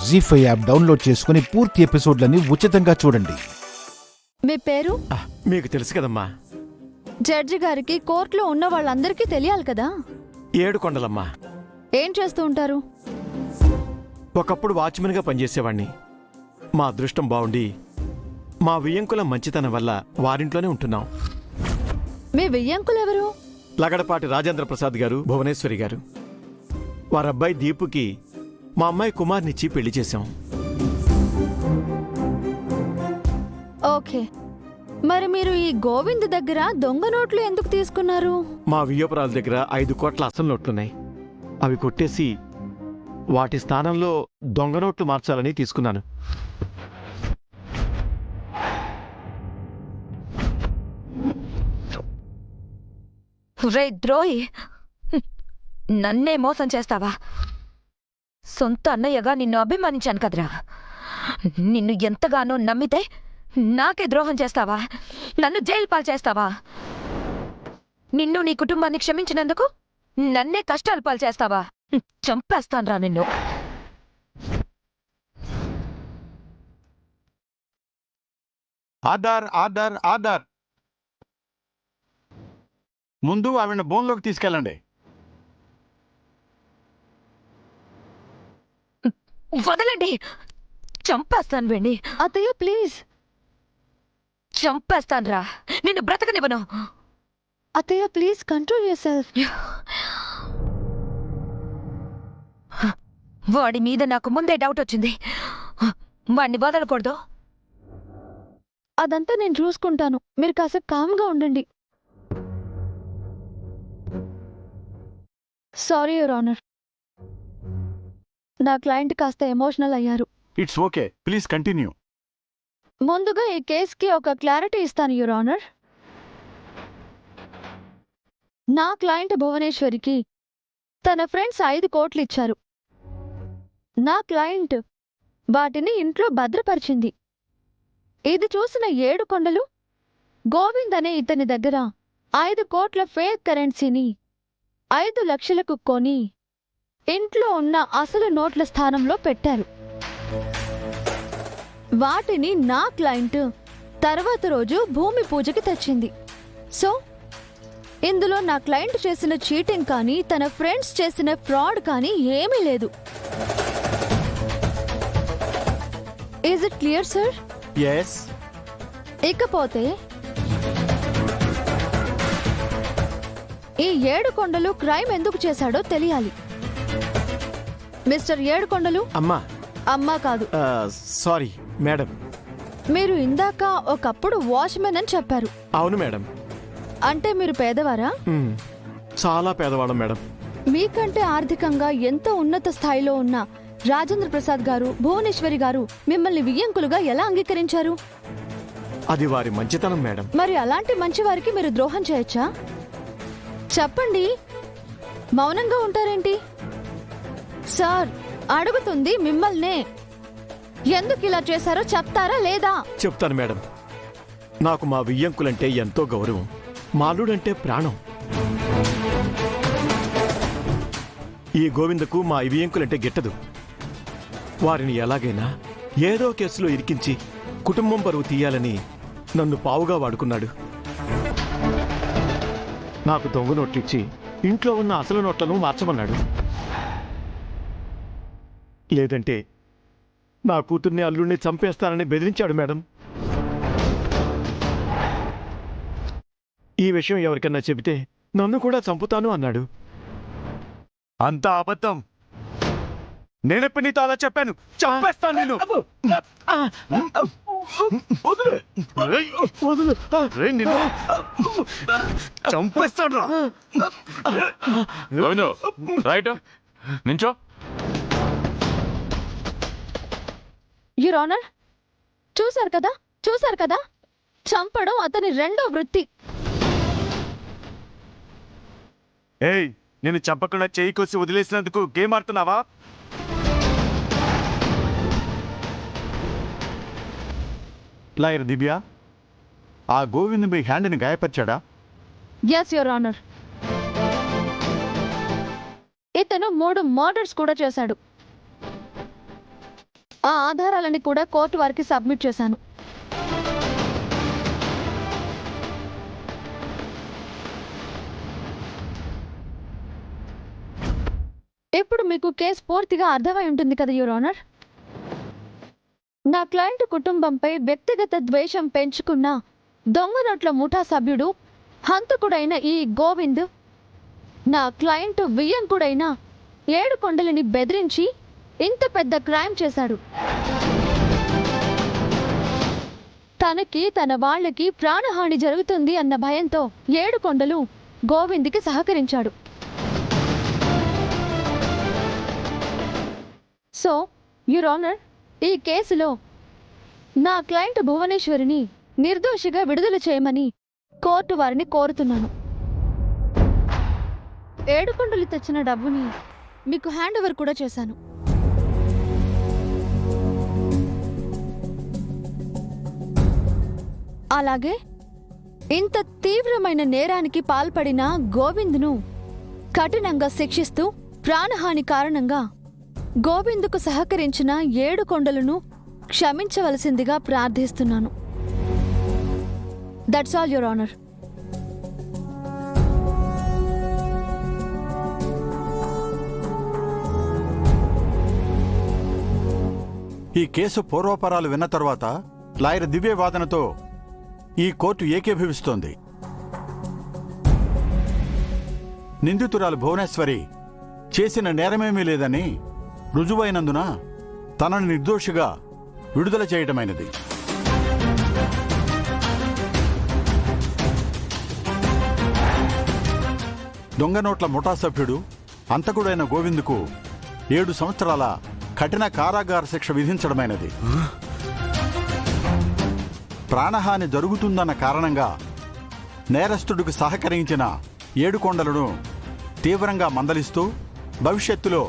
జీ5 app download చేసుకుని పూర్తి ఎపిసోడ్లని ఉచితంగా చూడండి. మీ పేరు? మీకు తెలుసు కదమ్మా. జడ్జి గారికి కోర్టులో ఉన్న వాళ్ళందరికీ తెలియాలి కదా. ఏడుకొండలమ్మా. ఏం చేస్తూ ఉంటారు? ఒకప్పుడు వాచ్మెన్గా పనిచేసేవాణ్ణి. మా అదృష్టం బాగుండి మా వియ్యంకుల మంచితనం వల్ల వారింట్లోనే ఉంటున్నాం. మీ వియ్యంకులెవరు? లగడపాటి రాజేంద్ర ప్రసాద్ గారు, భువనేశ్వరి గారు. వారబ్బాయి దీపుకి మా అమ్మాయి కుమార్నిచ్చి పెళ్లి చేశాం. ఓకే, మరి మీరు ఈ గోవింద్ దగ్గర దొంగ నోట్లు ఎందుకు తీసుకున్నారు? మా వియ్యపురాల దగ్గర 5 కోట్ల అసలు నోట్లున్నాయి. అవి కొట్టేసి వాటి స్థానంలో దొంగ నోట్లు మార్చాలని తీసుకున్నాను. రే ద్రోహి, నన్నే మోసం చేస్తావా? సొంత అన్నయ్యగా నిన్ను అభిమానించాను కదరా. నిన్ను ఎంతగానో నమ్మితే నాకే ద్రోహం చేస్తావా? నన్ను జైలు పాలు చేస్తావా? నిన్ను నీ కుటుంబాన్ని క్షమించినందుకు నన్నే కష్టాలు పాలు చేస్తావా? చంపేస్తాన్రా నిన్ను. ఆధార్ ఆధార్ ఆధార్ ముందు ఆవిడ బోన్లోకి తీసుకెళ్ళండి. వదలండి, చంపేస్తాను వెండి. అత్తయ్య ప్లీజ్. చంపేస్తాన్రా, నిన్ను బ్రతకనివ్వను. అత్తయ్య ప్లీజ్ కంట్రోల్ యువర్ సెల్ఫ్. వాడి మీద నాకు ముందే డౌట్ వచ్చింది. వాడిని వదలకూడదు. అదంతా నేను చూసుకుంటాను, మీరు కాసేపు కామ్గా ఉండండి. సారీ యువర్ ఆనర్, నా క్లయింట్ కాస్త ఎమోషనల్ అయ్యారు. It's okay, please continue. ముందుగా ఈ కేసుకి ఒక క్లారిటీ ఇస్తాను యువర్ ఆనర్. నా క్లయింట్ భువనేశ్వరికి తన ఫ్రెండ్స్ 5 కోట్లు ఇచ్చారు. నా క్లయింట్ వాటిని ఇంట్లో భద్రపరిచింది. ఇది చూసిన ఏడుకొండలు గోవింద్ అనే ఇతని దగ్గర 5 కోట్ల ఫేక్ కరెన్సీని 5 లక్షలకు కొని ఇంట్లో ఉన్న అసలు నోట్ల స్థానంలో పెట్టారు. వాటిని నా క్లయింట్ తర్వాత రోజు భూమి పూజకి తెచ్చింది. సో ఇందులో నా క్లయింట్ చేసిన చీటింగ్ కానీ తన ఫ్రెండ్స్ చేసిన ఫ్రాడ్ కానీ ఏమీ లేదు. Is it clear sir? Yes. ఇకపోతే ఈ ఏడుకొండలు క్రైమ్ ఎందుకు చేశాడో తెలియాలి. మిస్టర్ ఏడుకొండలు. అమ్మా. అమ్మా కాదు, సారీ మేడం. మీరు ఇందాక ఒకప్పుడు వాచ్మెన్ అని చెప్పారు. అవును మేడం. అంటే మీరు పేదవారా? చాలా పేదవాళ్ళం మేడం. మీకంటే ఆర్థికంగా ఎంతో ఉన్నత స్థాయిలో ఉన్న రాజేంద్ర ప్రసాద్ గారు, భువనేశ్వరి గారు మిమ్మల్ని వియ్యంకులుగా ఎలా అంగీకరించారు? అది వారి మంచితనం మేడం. మరి అలాంటి మంచివారికి మీరు ద్రోహం చేయొచ్చా? చెప్పండి, మౌనంగా ఉంటారేంటి? సార్ అడుగుతుంది మిమ్మల్నే. ఎందుకు ఇలా చేశారో చెప్తారా లేదా? చెప్తాను మేడం. నాకు మా వియ్యంకులంటే ఎంతో గౌరవం. మాలుడంటే ప్రాణం. ఈ గోవిందకు మా వియ్యంకులంటే గిట్టదు. వారిని ఎలాగైనా ఏదో కేసులో ఇరికించి కుటుంబం పరువు తీయాలని నన్ను పావుగా వాడుకున్నాడు. నాకు దొంగ నోట్లిచ్చి ఇంట్లో ఉన్న అసలు నోట్లను మార్చమన్నాడు. లేదంటే నా కూతుర్ని అల్లుడిని చంపేస్తానని బెదిరించాడు మేడం. ఈ విషయం ఎవరికన్నా చెబితే నన్ను కూడా చంపుతాను అన్నాడు. అంత అబద్ధం. నేనెప్పుడు నీతో అలా చెప్పాను? చంపేస్తాను నేను. చంపేస్తాను. రైట్ నించో. యువర్ ఆనర్, చూశారు కదా, చంపడం అతని రెండో వృత్తి. ఏయ్, నేను చంపకుండా చేయి కోసి వదిలేసినందుకు గేమ్ ఆడుతున్నావా? లాయర్ దివ్య, ఆ గోవింద్ మీ హ్యాండ్ని గాయపరిచాడా? Yes your honour. ఇతను 3 మర్డర్స్ కూడా చేశాడు. ఆ ఆధారాలని కూడా కోర్టు వారికి సబ్మిట్ చేశాను. ఇప్పుడు మీకు కేసు పూర్తిగా అర్థమై ఉంటుంది కదా యువర్ ఆనర్. నా క్లయింట్ కుటుంబంపై వ్యక్తిగత ద్వేషం పెంచుకున్న దొంగ నోట్ల ముఠా సభ్యుడు, హంతకుడైన ఈ గోవింద్ నా క్లయింట్ వియ్యంకుడైన ఏడుకొండలని బెదిరించి ఇంత పెద్ద క్రైమ్ చేశాడు. తనకి తన వాళ్ళకి ప్రాణహాని జరుగుతుంది అన్న భయంతో ఏడుకొండలు గోవింద్కి సహకరించాడు. సో యువర్ ఆనర్, ఈ కేసులో నా క్లయింట్ భువనేశ్వరిని నిర్దోషిగా విడుదల చేయమని కోర్టు వారిని కోరుతున్నాను. ఏడుకొండలు తెచ్చిన డబ్బుని మీకు హ్యాండ్ ఓవర్ కూడా చేశాను. అలాగే ఇంత తీవ్రమైన నేరానికి పాల్పడిన గోవింద్ను కఠినంగా శిక్షిస్తూ ప్రాణహాని కారణంగా గోవిందుకు సహకరించిన ఏడుకొండలను క్షమించవలసిందిగా ప్రార్థిస్తున్నాను. That's all your honour. ఈ కేసు పూర్వపరాలు విన్న తర్వాత లాయర్ దివ్య వాదనతో ఈ కోర్టు ఏకీభవిస్తోంది. నిందితురాలు భువనేశ్వరి చేసిన నేరమేమీ లేదని రుజువైనందున తనను నిర్దోషిగా విడుదల చేయటమైనది. దొంగ నోట్ల ముఠా సభ్యుడు హంతకుడైన గోవిందుకు 7 సంవత్సరాల కఠిన కారాగార శిక్ష విధించడమైనది. ప్రాణహాని జరుగుతుందన్న కారణంగా నేరస్తుడికి సహకరించిన ఏడుకొండలను తీవ్రంగా మందలిస్తూ భవిష్యత్తులో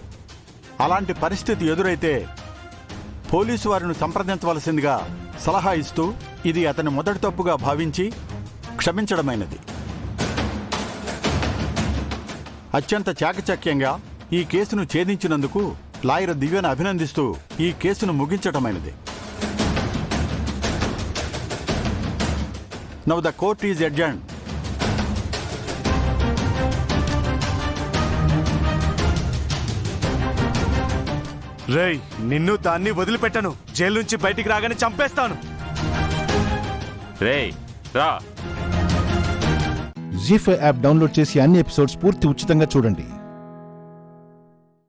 అలాంటి పరిస్థితి ఎదురైతే పోలీసు వారిని సంప్రదించవలసిందిగా సలహా ఇస్తూ ఇది అతని మొదటి తప్పుగా భావించి క్షమించడమైనది. అత్యంత చాకచక్యంగా ఈ కేసును ఛేదించినందుకు లాయర్ దివ్యను అభినందిస్తూ ఈ కేసును ముగించటమైనది. Now the court is adjourned. రేయ్, నిన్ను దాన్ని వదిలిపెట్టను. జైలు నుంచి బయటికి రాగానే చంపేస్తాను. రేయ్ రా. జీ5 యాప్ డౌన్లోడ్ చేసి అన్ని ఎపిసోడ్స్ పూర్తి ఉచితంగా చూడండి.